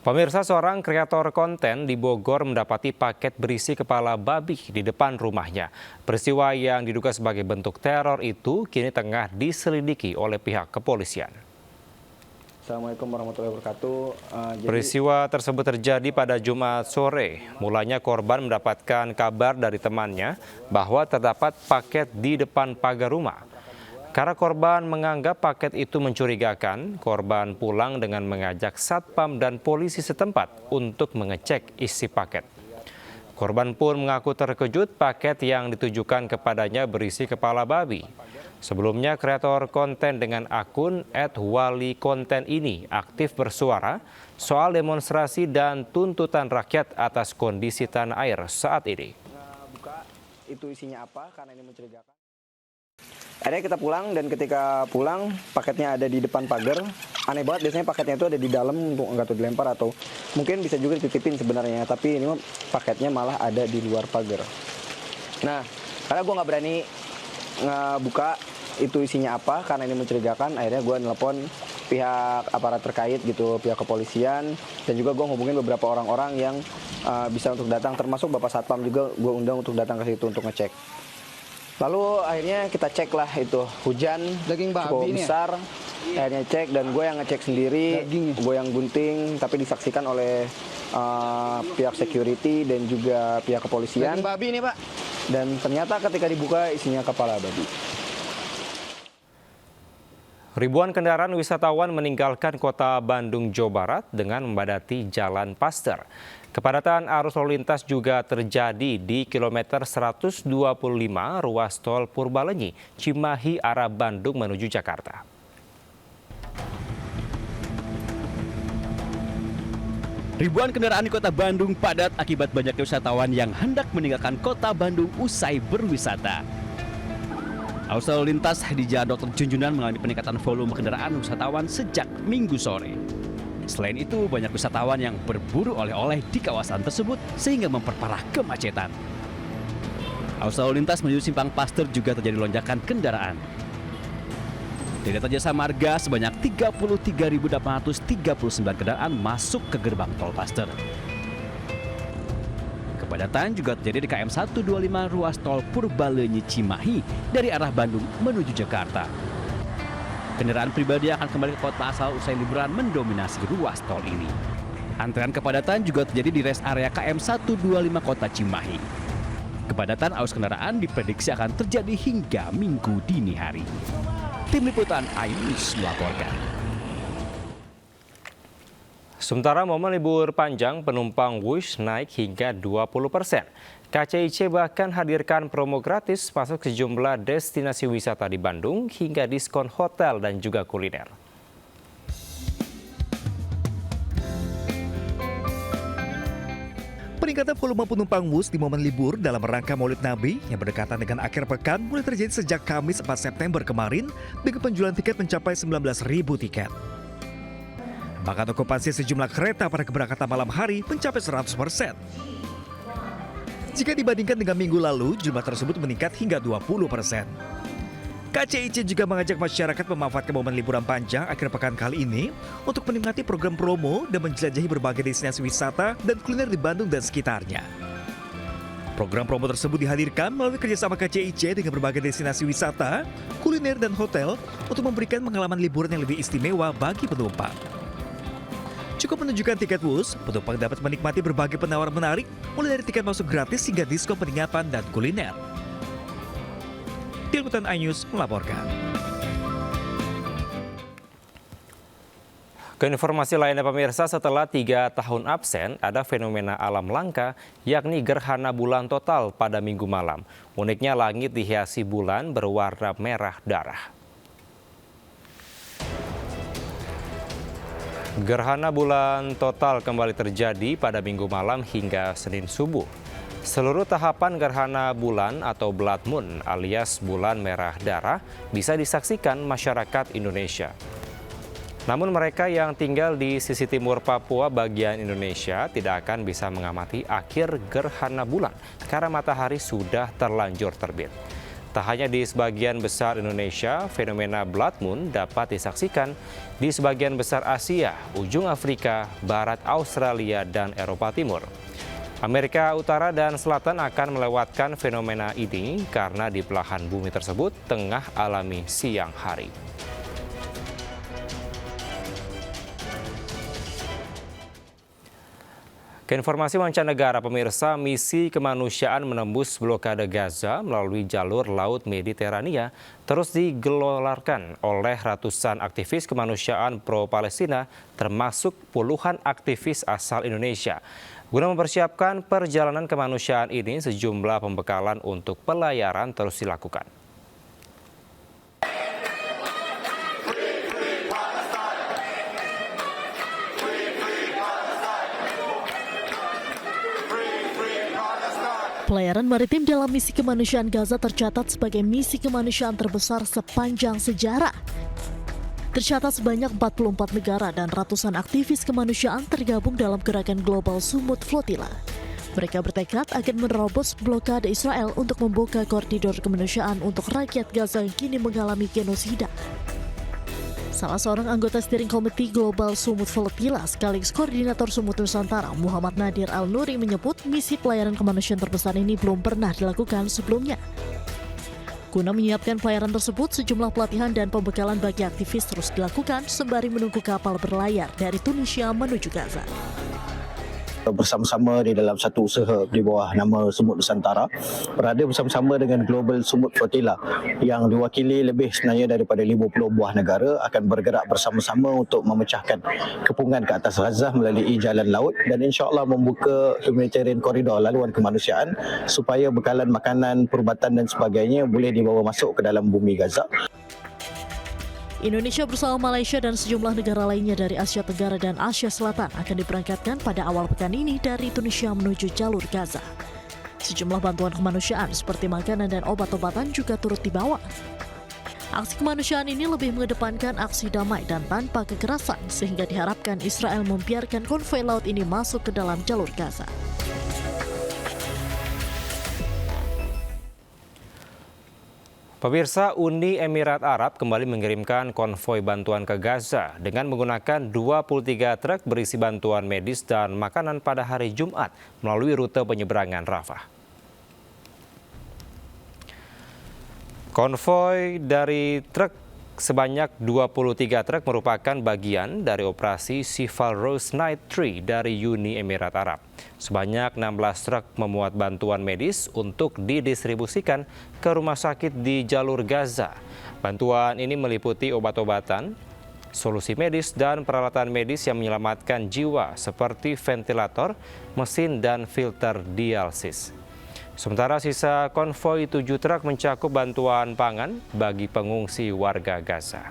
Pemirsa, seorang kreator konten di Bogor mendapati paket berisi kepala babi di depan rumahnya. Peristiwa yang diduga sebagai bentuk teror itu kini tengah diselidiki oleh pihak kepolisian. Assalamualaikum warahmatullahi wabarakatuh. Peristiwa tersebut terjadi pada Jumat sore. Mulanya korban mendapatkan kabar dari temannya bahwa terdapat paket di depan pagar rumah. Karena korban menganggap paket itu mencurigakan, korban pulang dengan mengajak satpam dan polisi setempat untuk mengecek isi paket. Korban pun mengaku terkejut paket yang ditujukan kepadanya berisi kepala babi. Sebelumnya, kreator konten dengan akun @walikonten ini aktif bersuara soal demonstrasi dan tuntutan rakyat atas kondisi tanah air saat ini. Buka itu isinya apa karena ini mencurigakan. Akhirnya kita pulang dan ketika pulang paketnya ada di depan pagar. Aneh banget, biasanya paketnya itu ada di dalam untuk nggak tahu dilempar atau mungkin bisa juga dititipin sebenarnya. Tapi ini paketnya malah ada di luar pagar. Nah, karena gue nggak berani ngebuka itu isinya apa karena ini mencurigakan, akhirnya gue nelpon pihak aparat terkait gitu, pihak kepolisian, dan juga gue ngubungin beberapa orang-orang yang bisa untuk datang, termasuk Bapak Satpam juga gue undang untuk datang ke situ untuk ngecek. Lalu akhirnya kita cek lah itu, hujan daging babi cukup besar, akhirnya cek dan gue yang ngecek sendiri, gue yang gunting, tapi disaksikan oleh pihak security dan juga pihak kepolisian. Daging babi ini, Pak. Dan ternyata ketika dibuka isinya kepala babi. Ribuan kendaraan wisatawan meninggalkan kota Bandung, Jawa Barat dengan membadati Jalan Paster. Kepadatan arus lalu lintas juga terjadi di kilometer 125 ruas tol Purbalenyi, Cimahi arah Bandung menuju Jakarta. Ribuan kendaraan di kota Bandung padat akibat banyaknya wisatawan yang hendak meninggalkan kota Bandung usai berwisata. Arus lalu lintas di Jalan Dr. Junjunan mengalami peningkatan volume kendaraan wisatawan sejak Minggu sore. Selain itu, banyak wisatawan yang berburu oleh-oleh di kawasan tersebut sehingga memperparah kemacetan. Arus lalu lintas menuju Simpang Paster juga terjadi lonjakan kendaraan. Dari data Jasa Marga, sebanyak 33.839 kendaraan masuk ke gerbang tol Paster. Kepadatan juga terjadi di KM 125 ruas tol Purbalenyi Cimahi dari arah Bandung menuju Jakarta. Kendaraan pribadi akan kembali ke kota asal usai liburan mendominasi ruas tol ini. Antrean kepadatan juga terjadi di rest area KM 125 kota Cimahi. Kepadatan arus kendaraan diprediksi akan terjadi hingga Minggu dini hari. Tim Liputan iNews melaporkan. Sementara momen libur panjang penumpang Wush naik hingga 20%. KCIC bahkan hadirkan promo gratis masuk sejumlah destinasi wisata di Bandung hingga diskon hotel dan juga kuliner. Peningkatan volume penumpang Wush di momen libur dalam rangka Maulid Nabi yang berdekatan dengan akhir pekan mulai terjadi sejak Kamis 4 September kemarin dengan penjualan tiket mencapai 19.000 tiket. Bahkan okupansi sejumlah kereta pada keberangkatan malam hari mencapai 100%. Jika dibandingkan dengan minggu lalu, jumlah tersebut meningkat hingga 20%. KCIC juga mengajak masyarakat memanfaatkan momen liburan panjang akhir pekan kali ini untuk menikmati program promo dan menjelajahi berbagai destinasi wisata dan kuliner di Bandung dan sekitarnya. Program promo tersebut dihadirkan melalui kerjasama KCIC dengan berbagai destinasi wisata, kuliner, dan hotel untuk memberikan pengalaman liburan yang lebih istimewa bagi penumpang. Cukup menunjukkan tiket Wush, penumpang dapat menikmati berbagai penawaran menarik, mulai dari tiket masuk gratis hingga diskon penginapan dan kuliner. Tim Liputan iNews melaporkan. Ke informasi lainnya pemirsa, setelah 3 tahun absen, ada fenomena alam langka yakni gerhana bulan total pada Minggu malam. Uniknya langit dihiasi bulan berwarna merah darah. Gerhana bulan total kembali terjadi pada Minggu malam hingga Senin subuh. Seluruh tahapan gerhana bulan atau blood moon alias bulan merah darah bisa disaksikan masyarakat Indonesia. Namun mereka yang tinggal di sisi timur Papua bagian Indonesia tidak akan bisa mengamati akhir gerhana bulan karena matahari sudah terlanjur terbit. Tak hanya di sebagian besar Indonesia, fenomena blood moon dapat disaksikan di sebagian besar Asia, ujung Afrika, barat Australia, dan Eropa Timur. Amerika Utara dan Selatan akan melewatkan fenomena ini karena di belahan bumi tersebut tengah alami siang hari. Keinformasi mancanegara, pemirsa, misi kemanusiaan menembus blokade Gaza melalui jalur Laut Mediterania terus digelorkan oleh ratusan aktivis kemanusiaan pro-Palestina, termasuk puluhan aktivis asal Indonesia. Guna mempersiapkan perjalanan kemanusiaan ini, sejumlah pembekalan untuk pelayaran terus dilakukan. Pelayaran maritim dalam misi kemanusiaan Gaza tercatat sebagai misi kemanusiaan terbesar sepanjang sejarah. Tercatat sebanyak 44 negara dan ratusan aktivis kemanusiaan tergabung dalam gerakan global Sumut Flotilla. Mereka bertekad akan menerobos blokade Israel untuk membuka koridor kemanusiaan untuk rakyat Gaza yang kini mengalami genosida. Salah seorang anggota steering committee global Sumut Flotilla sekaligus koordinator Sumut Nusantara, Muhammad Nadir Al-Nuri, menyebut misi pelayaran kemanusiaan terbesar ini belum pernah dilakukan sebelumnya. Guna menyiapkan pelayaran tersebut, sejumlah pelatihan dan pembekalan bagi aktivis terus dilakukan sembari menunggu kapal berlayar dari Tunisia menuju Gaza. Bersama-sama di dalam satu usaha di bawah nama Sumut Nusantara, berada bersama-sama dengan Global Sumut Flotilla yang diwakili lebih sebenarnya daripada 50 buah negara, akan bergerak bersama-sama untuk memecahkan kepungan ke atas Gaza melalui jalan laut dan insya-Allah membuka humanitarian koridor, laluan kemanusiaan, supaya bekalan makanan, perubatan dan sebagainya boleh dibawa masuk ke dalam bumi Gaza. Indonesia bersama Malaysia dan sejumlah negara lainnya dari Asia Tenggara dan Asia Selatan akan diberangkatkan pada awal pekan ini dari Tunisia menuju jalur Gaza. Sejumlah bantuan kemanusiaan seperti makanan dan obat-obatan juga turut dibawa. Aksi kemanusiaan ini lebih mengedepankan aksi damai dan tanpa kekerasan, sehingga diharapkan Israel membiarkan konvoi laut ini masuk ke dalam jalur Gaza. Pemirsa, Uni Emirat Arab kembali mengirimkan konvoi bantuan ke Gaza dengan menggunakan 23 truk berisi bantuan medis dan makanan pada hari Jumat melalui rute penyeberangan Rafah. Konvoi dari truk sebanyak 23 truk merupakan bagian dari operasi Sival Rose Night 3 dari Uni Emirat Arab. Sebanyak 16 truk memuat bantuan medis untuk didistribusikan ke rumah sakit di jalur Gaza. Bantuan ini meliputi obat-obatan, solusi medis, dan peralatan medis yang menyelamatkan jiwa seperti ventilator, mesin, dan filter dialisis. Sementara sisa konvoi 7 truk mencakup bantuan pangan bagi pengungsi warga Gaza.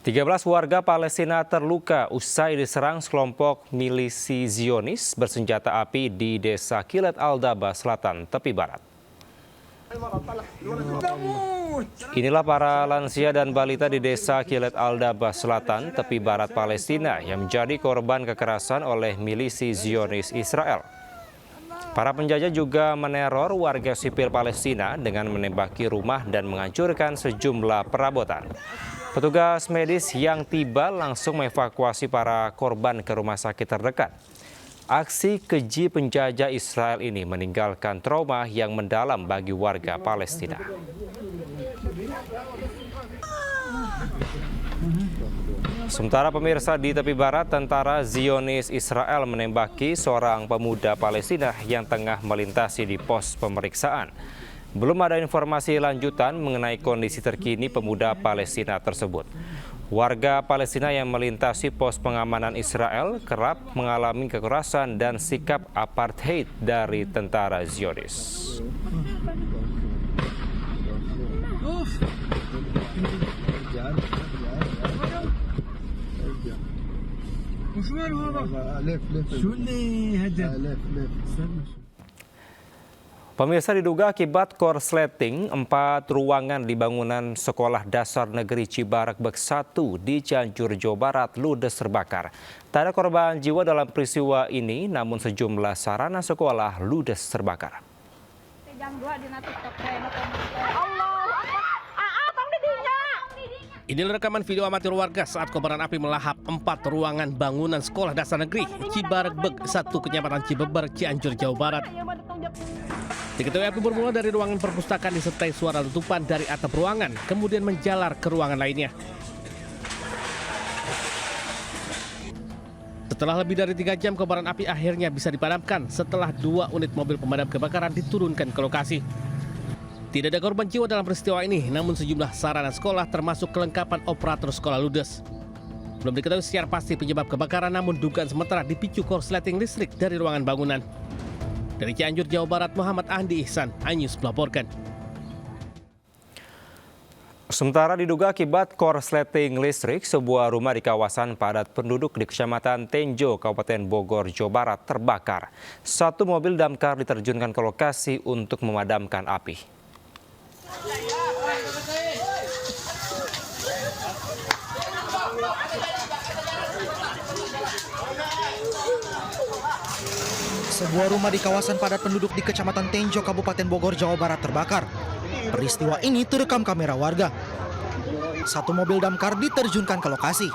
Tiga 13 warga Palestina terluka usai diserang sekelompok milisi Zionis bersenjata api di Desa Kilet Al-Daba Selatan, tepi barat. Inilah para lansia dan balita di Desa Kilet Al-Daba Selatan, tepi barat Palestina yang menjadi korban kekerasan oleh milisi Zionis Israel. Para penjajah juga meneror warga sipil Palestina dengan menembaki rumah dan menghancurkan sejumlah perabotan. Petugas medis yang tiba langsung mengevakuasi para korban ke rumah sakit terdekat. Aksi keji penjajah Israel ini meninggalkan trauma yang mendalam bagi warga Palestina. Sementara pemirsa, di tepi barat, tentara Zionis Israel menembaki seorang pemuda Palestina yang tengah melintasi di pos pemeriksaan. Belum ada informasi lanjutan mengenai kondisi terkini pemuda Palestina tersebut. Warga Palestina yang melintasi pos pengamanan Israel kerap mengalami kekerasan dan sikap apartheid dari tentara Zionis. Pemirsa, diduga akibat korsleting, 4 ruangan di bangunan Sekolah Dasar Negeri Cibarak Bek 1 di Cianjur, Jawa Barat ludes terbakar. Tak ada korban jiwa dalam peristiwa ini, namun sejumlah sarana sekolah ludes terbakar. Inilah rekaman video amatir warga saat kobaran api melahap 4 ruangan bangunan Sekolah Dasar Negeri Cibarak Bek 1 Kecamatan Cibeber, Cianjur, Jawa Barat. Diketahui api bermula dari ruangan perpustakaan disertai suara letupan dari atap ruangan, kemudian menjalar ke ruangan lainnya. Setelah lebih dari 3 jam, kobaran api akhirnya bisa dipadamkan setelah 2 unit mobil pemadam kebakaran diturunkan ke lokasi. Tidak ada korban jiwa dalam peristiwa ini, namun sejumlah sarana sekolah termasuk kelengkapan operator sekolah ludes. Belum diketahui secara pasti penyebab kebakaran, namun dugaan sementara dipicu korsleting listrik dari ruangan bangunan. Dari Cianjur, Jawa Barat, Muhammad Andi Ihsan, iNews melaporkan. Sementara diduga akibat korsleting listrik, sebuah rumah di kawasan padat penduduk di Kecamatan Tenjo, Kabupaten Bogor, Jawa Barat terbakar. 1 mobil damkar diterjunkan ke lokasi untuk memadamkan api. Sebuah rumah di kawasan padat penduduk di Kecamatan Tenjo, Kabupaten Bogor, Jawa Barat terbakar. Peristiwa ini terekam kamera warga. 1 mobil damkar diterjunkan ke lokasi.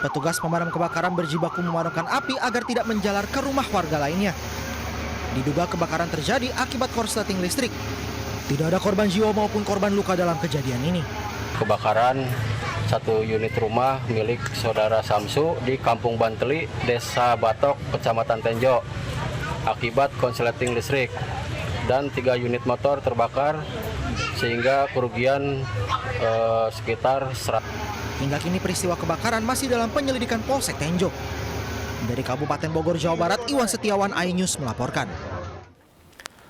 Petugas pemadam kebakaran berjibaku memadamkan api agar tidak menjalar ke rumah warga lainnya. Diduga kebakaran terjadi akibat korsleting listrik. Tidak ada korban jiwa maupun korban luka dalam kejadian ini. Kebakaran 1 unit rumah milik Saudara Samsu di Kampung Banteli, Desa Batok, Kecamatan Tenjo, akibat korsleting listrik, dan 3 unit motor terbakar sehingga kerugian sekitar 100. Hingga kini peristiwa kebakaran masih dalam penyelidikan Polsek Tenjo. Dari Kabupaten Bogor, Jawa Barat, Iwan Setiawan, iNews melaporkan.